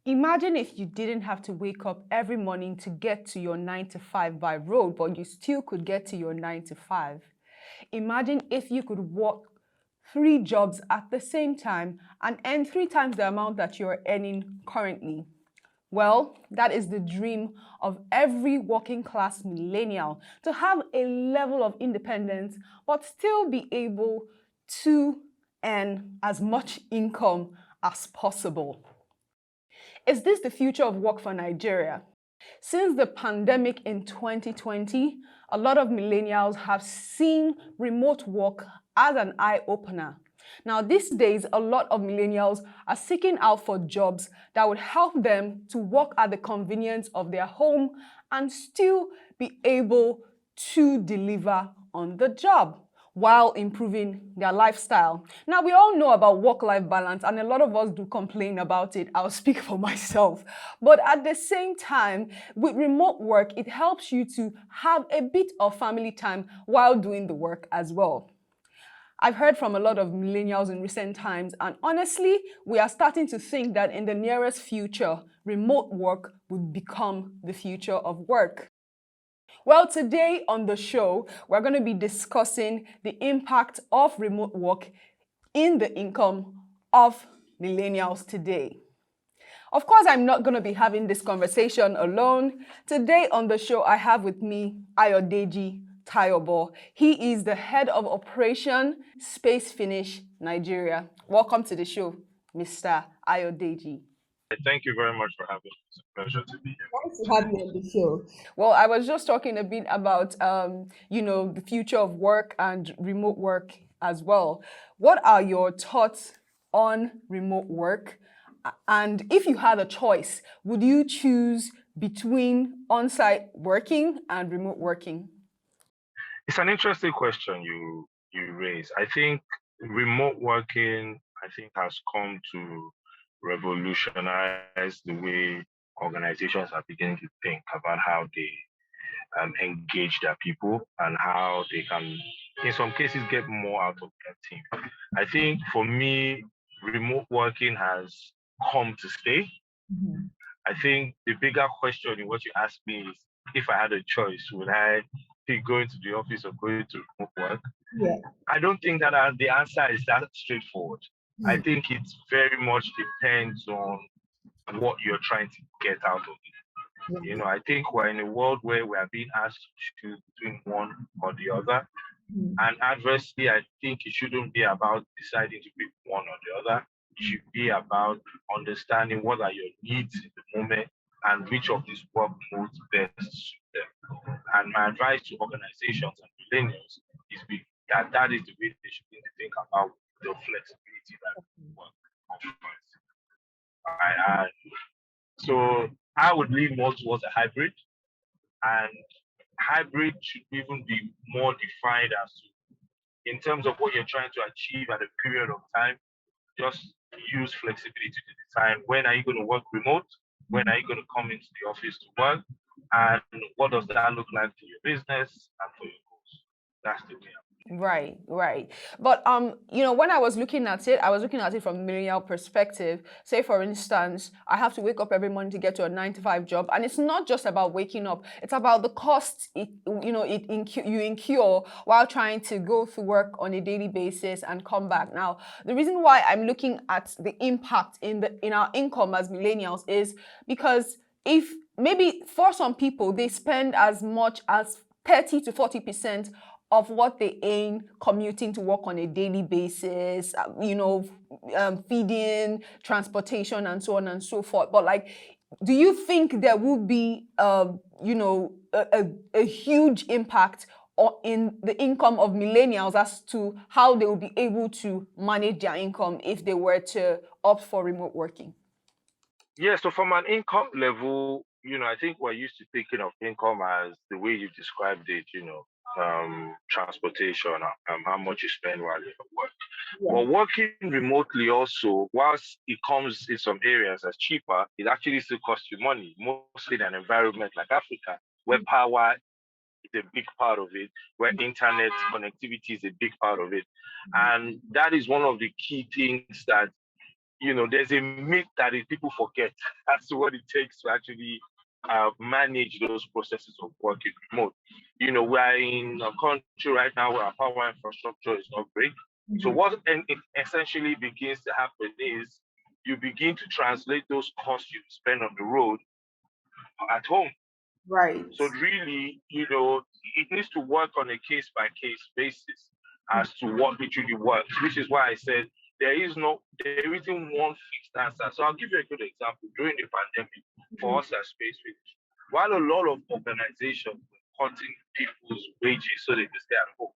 Imagine if you didn't have to wake up every morning to get to your 9 to 5 by road, but you still could get to your 9 to 5. Imagine if you could work 3 jobs at the same time and earn 3 times the amount that you're earning currently. Well, that is the dream of every working class millennial, to have a level of independence but still be able to earn as much income as possible. Is this the future of work for Nigeria? Since the pandemic in 2020, a lot of millennials have seen remote work as an eye-opener. Now, these days, a lot of millennials are seeking out for jobs that would help them to work at the convenience of their home and still be able to deliver on the job while improving their lifestyle. Now, we all know about work-life balance, and a lot of us do complain about it. I'll speak for myself. But at the same time, with remote work, it helps you to have a bit of family time while doing the work as well. I've heard from a lot of millennials in recent times, and honestly, we are starting to think that in the nearest future, remote work would become the future of work. Well, today on the show, we're going to be discussing the impact of remote work in the income of millennials today. Of course, I'm not going to be having this conversation alone. Today on the show, I have with me Ayodeji Toyobo. He is the head of operation SpaceFinish Nigeria. Welcome to the show, Mr. Ayodeji. Thank you very much for having me. It's a pleasure to be here. Nice to have you on the show. Well, I was just talking a bit about, the future of work and remote work as well. What are your thoughts on remote work? And if you had a choice, would you choose between on-site working and remote working? It's an interesting question you raise. I think remote working, has come to revolutionize the way organizations are beginning to think about how they engage their people and how they can, in some cases, get more out of their team. I think for me, remote working has come to stay. Mm-hmm. I think the bigger question in what you asked me is, if I had a choice, would I be going to the office or going to remote work? Yeah. I don't think that the answer is that straightforward. Mm-hmm. I think it very much depends on what you're trying to get out of it. Yeah. I think we're in a world where we are being asked to choose between one or the other. Mm-hmm. And adversely, I think it shouldn't be about deciding to pick one or the other. It should be about understanding what are your needs in the moment and which of these work modes best suit them. And my advice to organizations and millennials is that is the way they should begin to think about the flexibility that work offers. So I would lean more towards a hybrid, and hybrid should even be more defined as to, in terms of what you're trying to achieve at a period of time, just use flexibility to decide when are you going to work remote, when are you going to come into the office to work, and what does that look like for your business and for your goals. That's the way. Right. But when I was looking at it from a millennial perspective. Say, for instance, I have to wake up every morning to get to a 9 to 5 job, and it's not just about waking up. It's about the costs you incur while trying to go to work on a daily basis and come back. Now, the reason why I'm looking at the impact in our income as millennials is because if maybe for some people they spend as much as 30 to 40% of what they earn commuting to work on a daily basis, feeding, transportation, and so on and so forth. But do you think there will be, a huge impact in the income of millennials as to how they will be able to manage their income if they were to opt for remote working? Yeah, so from an income level, I think we're used to thinking of income as the way you described it, transportation, how much you spend while you're at work. Yeah. But working remotely also, whilst it comes in some areas as cheaper, it actually still costs you money, mostly in an environment like Africa, where power is a big part of it, where internet connectivity is a big part of it. And that is one of the key things that, there's a myth that people forget as to what it takes to actually manage those processes of working remote. We're in a country right now where our power infrastructure is not great. So what it essentially begins to happen is you begin to translate those costs you spend on the road at home. Right. So really, it needs to work on a case by case basis as to what literally works, which is why I said there isn't one fixed answer. So I'll give you a good example. During the pandemic, for us at SpaceFinish, while a lot of organizations were cutting people's wages so they could stay at home,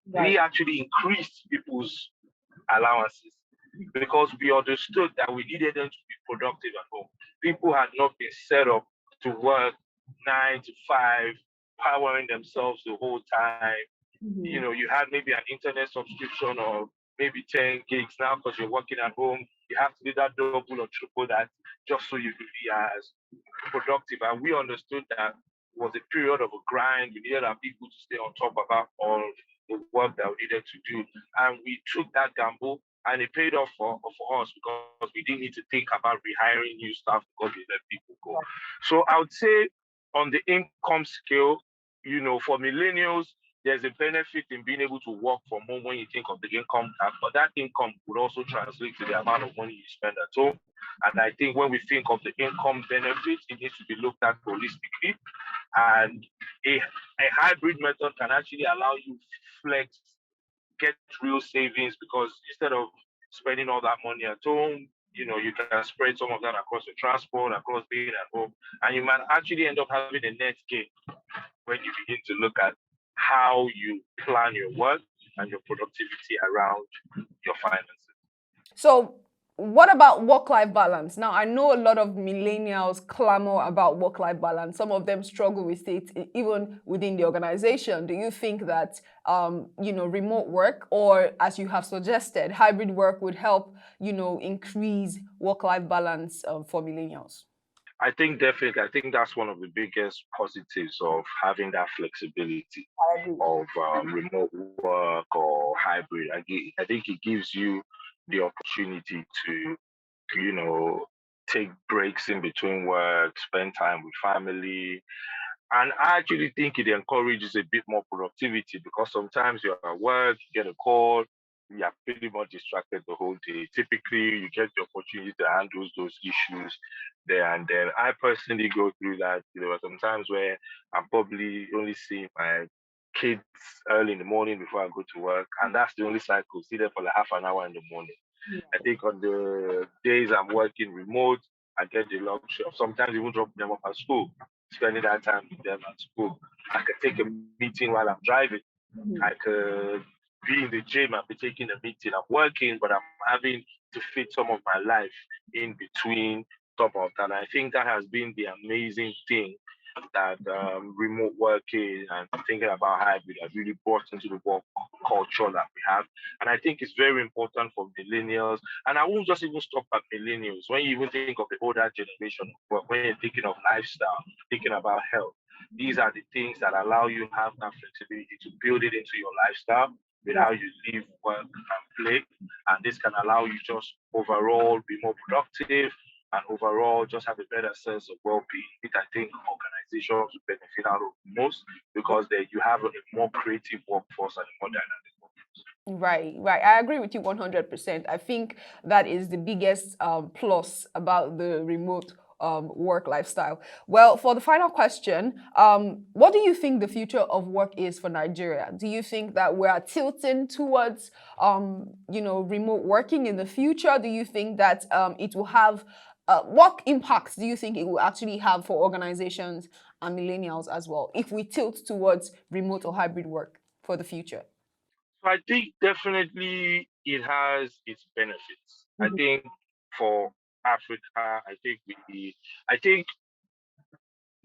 we Right. actually increased people's allowances because we understood that we needed them to be productive at home. People had not been set up to work 9 to 5, powering themselves the whole time. You had maybe an internet subscription or maybe 10 gigs now because you're working at home. You have to do that double or triple that just so you could be as productive. And we understood that it was a period of a grind. We needed our people to stay on top about all the work that we needed to do. And we took that gamble and it paid off for us because we didn't need to think about rehiring new staff because we let people go. So I would say on the income scale, for millennials, there's a benefit in being able to work from home when you think of the income tax, but that income would also translate to the amount of money you spend at home. And I think when we think of the income benefit, it needs to be looked at holistically. And a hybrid method can actually allow you flex, get real savings because instead of spending all that money at home, you can spread some of that across the transport, across being at home, and you might actually end up having a net gain when you begin to look at how you plan your work and your productivity around your finances. So, what about work life balance? Now, I know a lot of millennials clamor about work life balance. Some of them struggle with it, even within the organization. Do you think that, remote work or, as you have suggested, hybrid work would help, increase work life balance for millennials? I think definitely, I think that's one of the biggest positives of having that flexibility I agree. of remote work or hybrid. I think it gives you the opportunity to, you know, take breaks in between work, spend time with family, and I actually think it encourages a bit more productivity because sometimes you're at work, you get a call, you're pretty much distracted the whole day. Typically, you get the opportunity to handle those issues there and then. I personally go through that. There were some times where I'm probably only seeing my kids early in the morning before I go to work, and that's the only cycle. See them for like half an hour in the morning. I think on the days I'm working remote, I get the luxury of sometimes even dropping them off at school, spending that time with them at school. I could take a meeting while I'm driving. I could be in the gym and be taking a meeting. I'm working, but I'm having to fit some of my life in between some of that. And I think that has been the amazing thing that remote working and thinking about hybrid has really brought into the work culture that we have. And I think it's very important for millennials. And I won't just even stop at millennials. When you even think of the older generation, when you're thinking of lifestyle, thinking about health, these are the things that allow you have that flexibility to build it into your lifestyle with how you live, work, and play. And this can allow you just overall be more productive and overall just have a better sense of well-being, which I think organizations will benefit out of most because you have a more creative workforce and a more dynamic workforce. Right, right. I agree with you 100%. I think that is the biggest plus about the remote work lifestyle. Well, for the final question, what do you think the future of work is for Nigeria? Do you think that we are tilting towards, remote working in the future? Do you think that it will have, what impacts do you think it will actually have for organizations and millennials as well if we tilt towards remote or hybrid work for the future? So I think definitely it has its benefits. I think for Africa, I think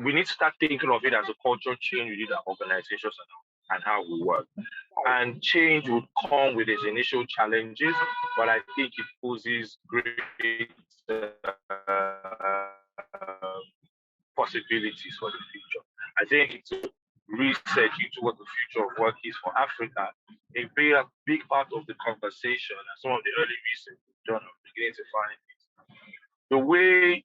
we need to start thinking of it as a cultural change within our organizations and how we work. And change would come with its initial challenges, but I think it poses great possibilities for the future. I think it's research into what the future of work is for Africa. A big part of the conversation and some of the early research we've done are beginning to find it. The way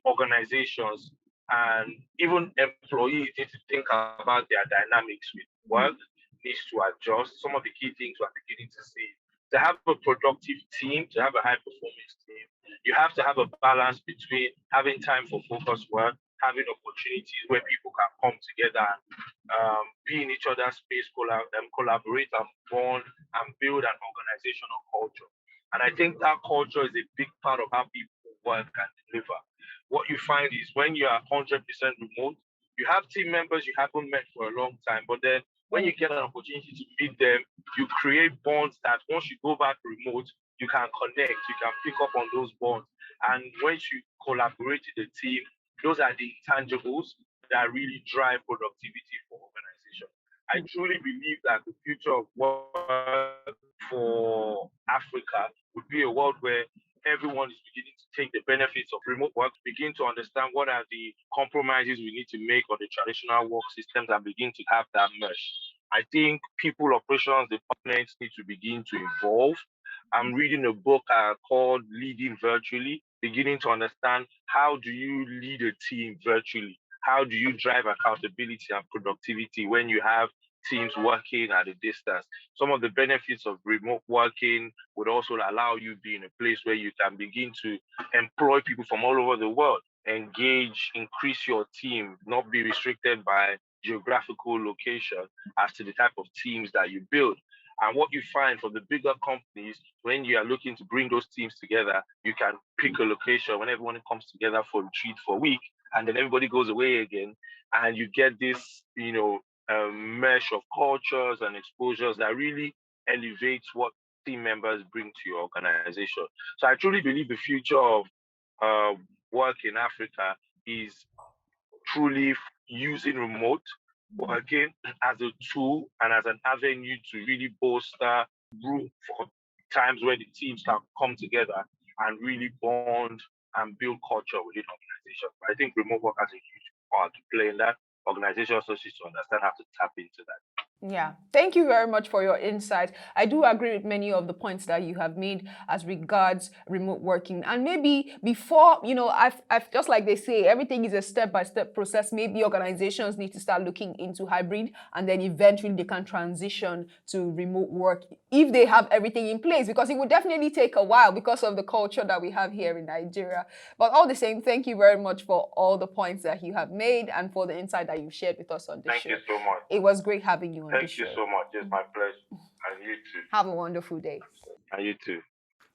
organizations and even employees need to think about their dynamics with work needs to adjust. Some of the key things we're beginning to see. To have a productive team, to have a high performance team, you have to have a balance between having time for focused work, having opportunities where people can come together and be in each other's space, collaborate and bond and build an organizational culture. And I think that culture is a big part of how people work and deliver. What you find is when you are 100% remote, you have team members you haven't met for a long time, but then when you get an opportunity to meet them, you create bonds that once you go back remote, you can connect, you can pick up on those bonds. And once you collaborate with the team, those are the intangibles that really drive productivity for organizations. I truly believe that the future of work for Africa would be a world where everyone is beginning to take the benefits of remote work, begin to understand what are the compromises we need to make on the traditional work systems and begin to have that mesh. I think people operations departments need to begin to evolve. I'm reading a book called Leading Virtually, beginning to understand how do you lead a team virtually? How do you drive accountability and productivity when you have teams working at a distance? Some of the benefits of remote working would also allow you to be in a place where you can begin to employ people from all over the world, engage, increase your team, not be restricted by geographical location as to the type of teams that you build. And what you find for the bigger companies, when you are looking to bring those teams together, you can pick a location when everyone comes together for retreat for a week, and then everybody goes away again, and you get this, mesh of cultures and exposures that really elevates what team members bring to your organization. So I truly believe the future of work in Africa is truly using remote working as a tool and as an avenue to really bolster room for times where the teams can come together and really bond and build culture within organizations. I think remote work has a huge part to play in that. Organizations also need to understand how to tap into that. Yeah, thank you very much for your insight. I do agree with many of the points that you have made as regards remote working. And maybe before, I've just like they say, everything is a step-by-step process. Maybe organizations need to start looking into hybrid, and then eventually they can transition to remote work if they have everything in place, because it would definitely take a while because of the culture that we have here in Nigeria. But all the same, thank you very much for all the points that you have made and for the insight that you've shared with us on this show. Thank you so much. It was great having you on. Thank you so much. It's my pleasure. And you too. Have a wonderful day. And you too.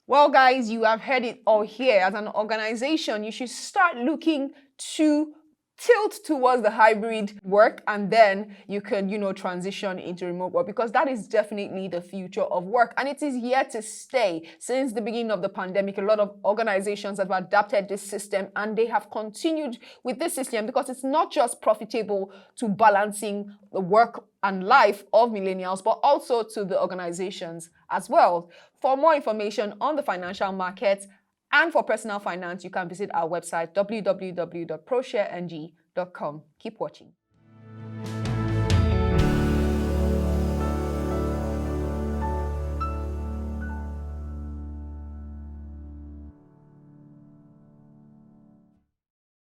Well, guys, you have heard it all here. As an organization, you should start looking to tilt towards the hybrid work, and then you can, transition into remote work, because that is definitely the future of work. And it is here to stay. Since the beginning of the pandemic, a lot of organizations have adapted this system, and they have continued with this system because it's not just profitable to balancing the work and life of millennials, but also to the organizations as well. For more information on the financial markets and for personal finance, you can visit our website, www.proshareng.com. Keep watching.